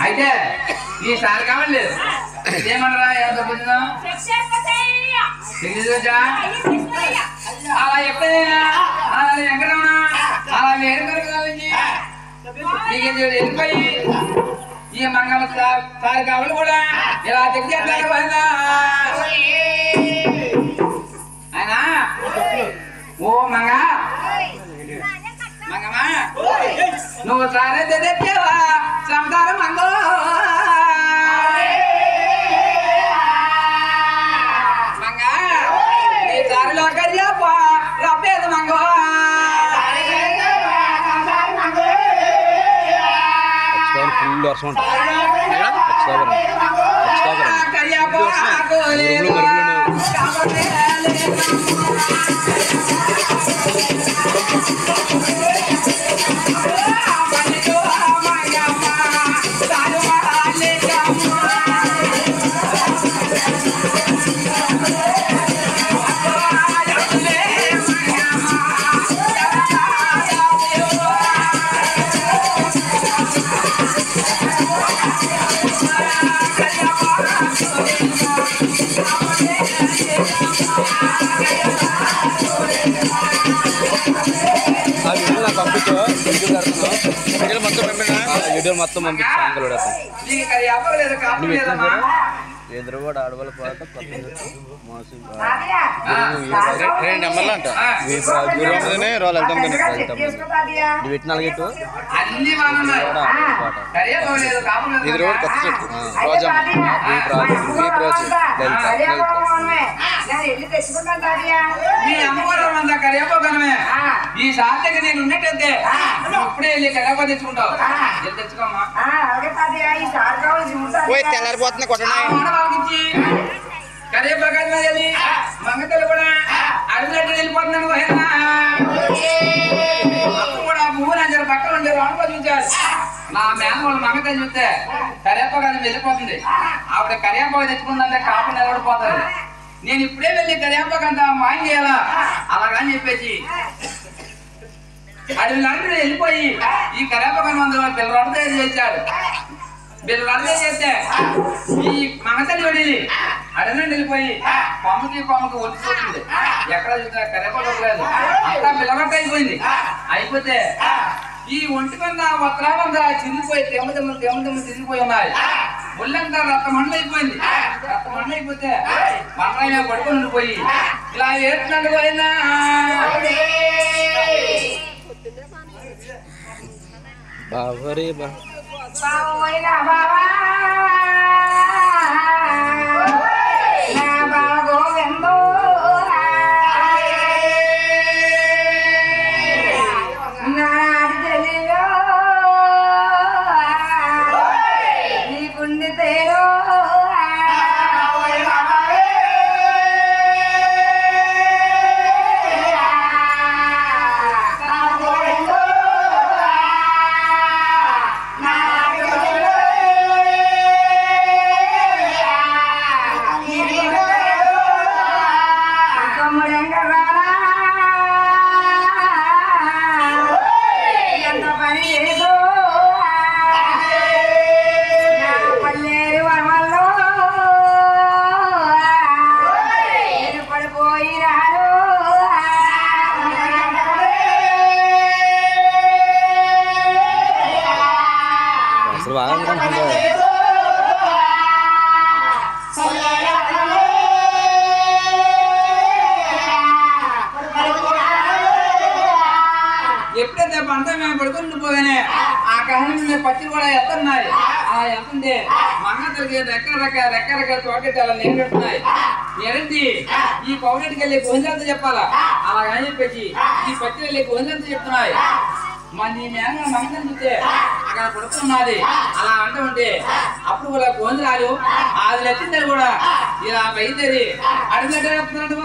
అయితే ఈసారి కావట్లేదు ఏమన్నారా అలా ఎప్పుడైనా అలా ఎక్కడన్నా అలా వెళ్ళిపోయి ఈ మంగళ సారి కావాలి కూడా ఇలా తెచ్చేస్తారు ఆయన ఓ మంగ మంగమ్మా నువ్వు సారే తెచ్చేవా సంసారం మంగో మంగ నీ సారిలో కరియాపా రప్పేది మంగో ఫుల్ వర్షం వీడియో మొత్తం ఎదురుగోడ ఆడవాళ్ళ పాట నెంబర్లు అంట పెట్టినాలుగెట్టు ఇది రోడ్ కొత్త చెట్టు ఈ సాధ్యకి నేను ఉన్నట్టయితే ఇప్పుడే వెళ్ళి కడప తెచ్చుకుంటావు తెచ్చుకోమ్మా తెల్లారిపోతున్నా కొట్టడా కదే ప్రకాశం వెళ్ళి మంగతలు కూడా అడిగినట్టు వెళ్ళిపోతున్నాను కూడా పువ్వు నా పక్కన ఉండే అనుభవించాలి నా మేనవాళ్ళు మంగతలు చూస్తే కరియాపాకు వెళ్ళిపోతుంది ఆవిడ కరియాపాకు తెచ్చుకుందంటే కాపు నిలబడిపోతుంది నేను ఇప్పుడే వెళ్ళి కరియాపాకు అంతా మాయం చేయాలా అలాగని చెప్పేసి అడవి లాంటి వెళ్ళిపోయి ఈ కరియాపాకు మందులో పిల్లలు తయారు చేశాడు పిల్లలు చేస్తే ఈ మంగతలు వెళ్ళి అడవిలో వెళ్ళిపోయి కొమ్మకి ఒలిసిపోతుంది ఎక్కడ చూసినా కరియాపాకు లేదు అంతా పిల్లగట్ట అయిపోయింది అయిపోతే ఈ ఒంటి మీద వస్త్రాలంతా చిరిగిపోయి తెమ్మ చిరిగిపోయి ఉన్నాయి ఒళ్ళంతా రక్తమండలు అయిపోయింది రక్తమండలు అయిపోతే మండలం పడుకొని ఉండిపోయి ఇలా ఏడుతున్నాడు పోయినా బావరే బా బావోయినా బావా నా బాగోవిందో నాటి తెలియో నీ గుండె తేరో అసలు బాగా అనుకుంటున్నా ఎప్పుడైతే పంట మేము పడుకుంటూ పోగానే ఆ కహనం మీద పచ్చిలు కూడా ఎత్తున్నాయి. అలా ఎత్తుంటే మంగతలకి రెక్క చోటెట్టి అలా నేడుతున్నాయి. ఏంటి ఈ పౌరెట్కి వెళ్ళి గోంజంతా చెప్పాలా అలాగని చెప్పేసి ఈ పచ్చి వెళ్ళి గోంజంతా చెప్తున్నాయి. మరి నీ మేన మంగతలు చూస్తే అక్కడ పడుతున్నది అలా అంటూ ఉంటే అప్పుడు కూడా గోంజరాలు అది వచ్చింది కూడా ఇలా బయలుదేరి అడిగినట్టు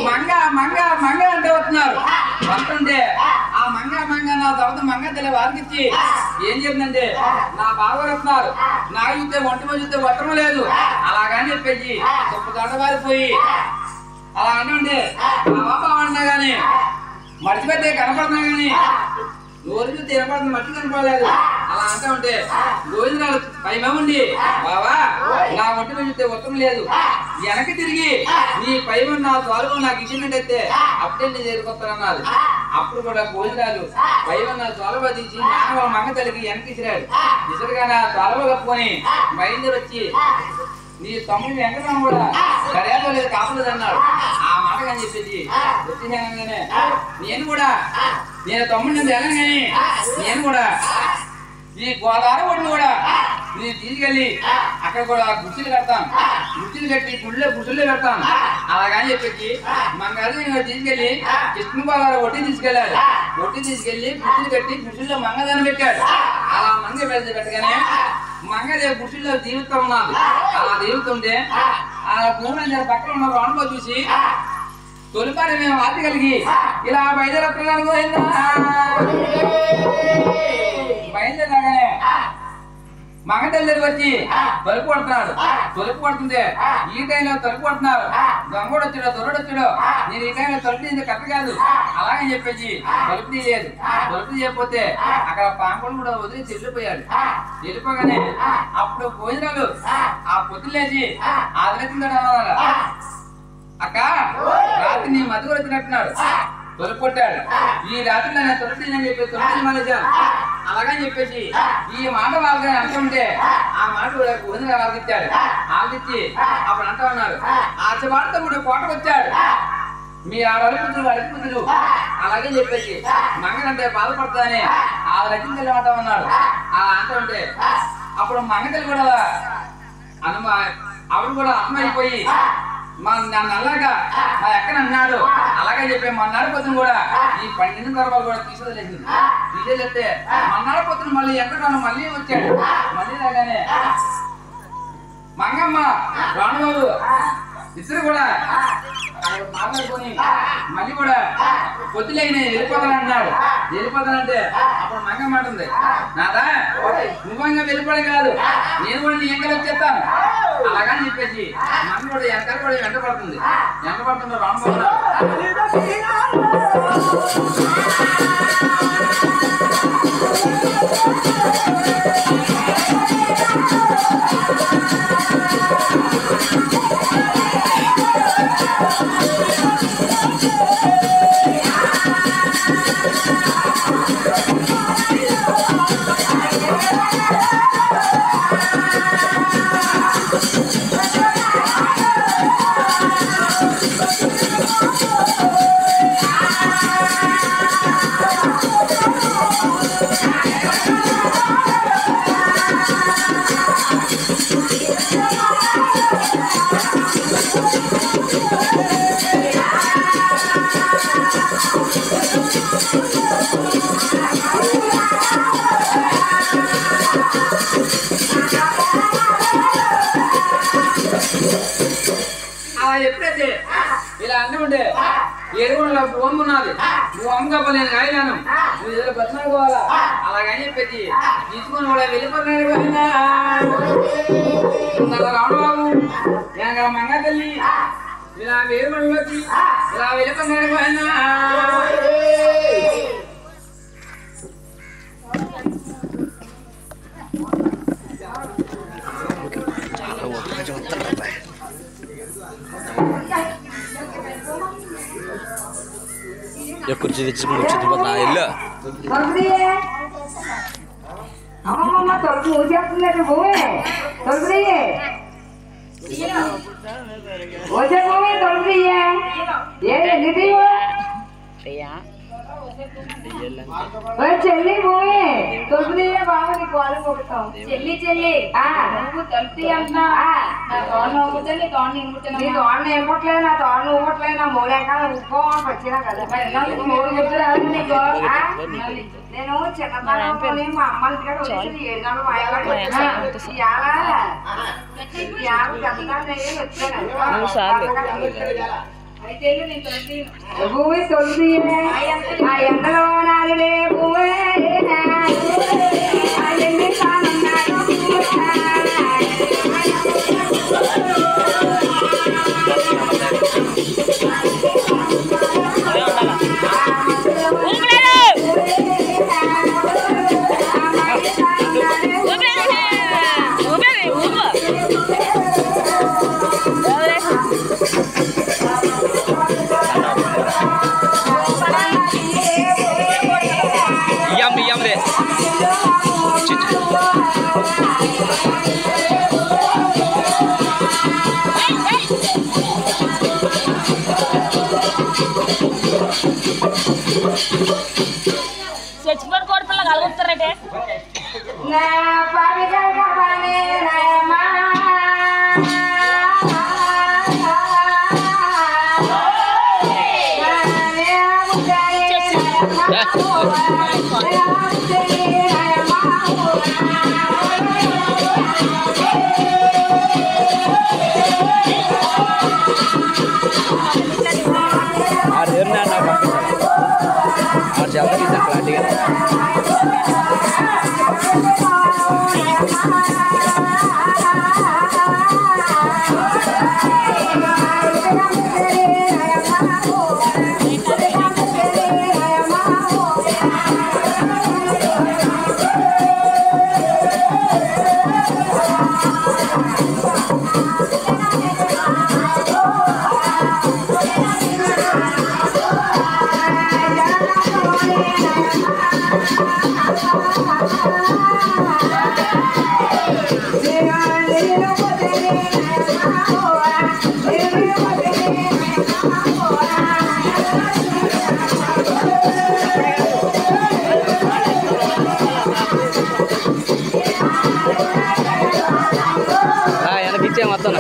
మంగ మంగ మంగ అంటే వస్తున్నారు. వస్తుంటే ఆ మంగ నా తర్వాత మంగ తెలి వారికి ఏం చెప్పిందంటే నా బాగా వస్తున్నారు నాకు చూస్తే ఒంటి మీద చూస్తే వట్టడం లేదు అలాగని చెప్పేసి గొప్ప దొడ్డ వారిపోయి అలా అంటే మా బాబా అన్నా గాని మర్చిపోతే కనపడుతున్నా గాని నోరు చూస్తే వినపడుతుంది మట్టి కనపడలేదు అలా అంటా ఉంటే గోవిందరాలు పైమండి బావా నా ఒంటి మీద చూస్తే ఉత్తరం లేదు వెనక్కి తిరిగి నీ పైమ నా తోలుగా నాకు ఇచ్చినట్టయితే అప్పుడే నేను చేరుకొస్తానన్నారు. అప్పుడు కూడా గోవిందరాలు పైమ నా తోలవ తీసి వాళ్ళ మంగ తల్లికి వెనక్కి ఇచ్చిరాడు. ఇసురుగా నా తోలవ కప్పుకొని బయలుదేరి వచ్చి నీ తమ్ముడు వెంకటరామ కూడా గడియాలో లేదు కాపలేదు అన్నాడు. ఆ మాట కానీ చెప్పేసి వచ్చేసాగానే నేను తమ్ముడిని వెళ్ళగాని నేను కూడా ఈ గోదావరి ఒడిని కూడా నేను తీసుకెళ్ళి అక్కడ కూడా గుర్తులు కడతాను. గుర్తులు కట్టి గుడ్లో పెడతాను అలాగని చెప్పేసి మన గారు తీసుకెళ్ళి కృష్ణ గోదావరి ఒడ్డు తీసుకెళ్ళాడు. ఒడ్డు తీసుకెళ్ళి గుర్తులు కట్టి గుడ్డుల్లో మంగదాన్ని పెట్టాడు. అలా మంగ పెట్టగానే మంగదే గుడ్డుల్లో దీవుతూ ఉన్నది. అలా దీవుతుంటే ఆ భూమి పక్కన ఉన్న రాణులో చూసి తొలిపారి మేము ఆతి కలిగి ఇలా బయలుదేరుతున్నాను. బయలుదేరగానే మగ తల్లి వచ్చి తలుపు కొడుతున్నాడు. తలుపు కొడుతుంటే ఈ టైంలో తలుపు కొడుతున్నారు. దొంగడు వచ్చాడు దొరడు వచ్చాడు నేను ఈ టైంలో తలుపు తీసి కరెక్ట్ కాదు అలాగని చెప్పేసి తలుపు తీయలేదు. తలుపు తీయకపోతే అక్కడ పాంపలు కూడా వదిలి వెళ్ళిపోయాడు. వెళ్ళిపోగానే అప్పుడు భోజనాలు ఆ పొద్దులు లేచి ఆదరించాడు. అక్క రాత్రి నీ మధ్య వచ్చినట్టున్నాడు తొలి కొట్టాడు. ఈ రాత్రి నేను తొలిని చెప్పి తొలి మనిషాను అలాగని చెప్పేసి ఈ మాట వాళ్ళకి అంటుంటే ఆ మాట వదిన ఆలకిచ్చాడు. ఆలకిచ్చి అప్పుడు అంటా ఉన్నారు ఆశవాడితో కూడా కోటకు వచ్చాడు మీ అడుగుతులు అలాగే చెప్పేసి మంగనంటే బాధపడతానే ఆ రచించలే అంటా ఉన్నాడు. అలా అంటూ ఉంటే అప్పుడు మంగతలు కూడా ఆవిడ కూడా అర్థమైపోయి నన్ను అలాగా మా ఎక్కడ అన్నాడు అలాగే చెప్పి మన్నాడు పొద్దున కూడా ఈ 12 తరవాలు కూడా తీసేదిలేసింది. తీసేస్తే మన్నాడు పొద్దున మళ్ళీ ఎక్కడ మళ్ళీ వచ్చాడు. మళ్ళీ రాగానే మంగమ్మ రాణుబాబు ఇద్దరు కూడా మాట్లాడుకొని మళ్ళీ కూడా పొద్దులేక నేను వెళ్ళిపోతానంటున్నాడు. వెళ్ళిపోతానంటే అప్పుడు మంగమ్మ అంటుంది నాదా నువ్వంగా వెళ్ళిపోవడం కాదు నేను కూడా నీ ఎంకలు వచ్చేస్తాను అలాగని చెప్పేసి మంగ కూడా ఎంకలు కూడా వెంటపడుతుంది. వెంటపడుతుంటే రాణుబాబు ఓం ఉన్నది నువ్వు అమ్మకప్ప నేను కాయలేను నువ్వు ఏదో బతనాడుకోవాలా అలాగని చెప్పేసి తీసుకుని కూడా వెళ్ళిపోతున్నాడు రావడం నేను మంగ తల్లి ఇలా వేరుమడిలోకి ఇలా వెళ్ళిపోతున్నాడు కుర్చీ తెచ్చుకుని కూర్చుంది ఇల్లు అమ్మమ్మ తొలగి నువ్వు చెప్తున్నట్టు భూమి తొలగి వచ్చే భూమి తొలగి ఎందుకు చెల్లి భూమి తొలగి బాబు నీకు వాళ్ళు కొడుతాం చెల్లి చెల్లి నువ్వు తలుపుతి అంటున్నా నా తోడ ఊగుతుంది తోడ నీ తోడ ఏమట్లేదు నా తోడ ఊగట్లేదు నా మూలేక ఉప్పు వచ్చినా కదా మూడు గుర్తులు నీకు నేను చిన్నతనంలోనే మా అమ్మ ఇంటికాడ వచ్చేసి 7 గంటలు మాయవాడి భూమి తొలిసి ఆ ఎండలో నాలులే భూమి చచ్చిపోయిన కోడి పిల్ల కలుగుతారంటే వెనకిచ్చే మొత్తం